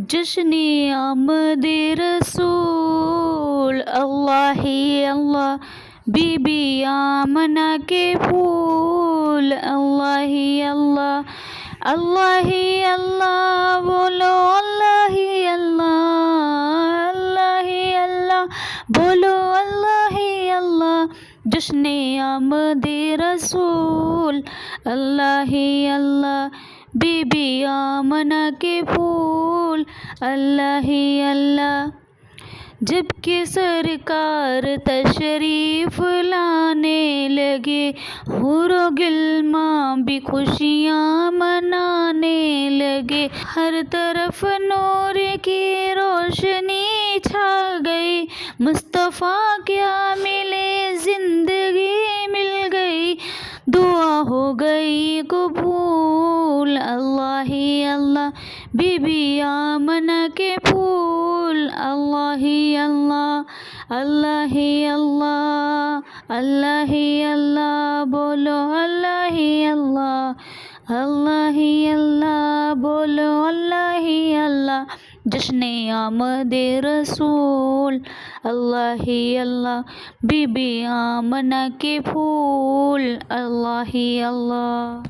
جشن آمد رسول اللہ ہی اللہ، بی بی آمنہ کے پھول اللہ ہی اللہ، اللہ ہی اللہ بولو، اللہ ہی اللہ، اللہ ہی اللہ بولو، اللہ ہی اللہ۔ جشن آمد رسول اللہ ہی اللہ، بی بی آمنہ کے پھول اللہ ہی اللہ۔ جب کہ سرکار تشریف لانے لگے، حور و غلمان بھی خوشیاں منانے لگے، ہر طرف نور کی روشنی چھا گئی، مصطفیٰ کیا ملے زندگی مل گئی، دعا ہو گئی قبول اللہ ہی اللہ، بی بی آمنہ کے پھول اللہ ہی اللہ، اللہ ہی اللہ، اللہ ہی اللہ بولو، اللہ ہی اللہ، اللہ ہی اللہ بولو، اللہ ہی اللہ۔ جشن آمد رسول اللہ ہی اللہ، بی بی آمنہ کے پھول اللہ ہی اللہ۔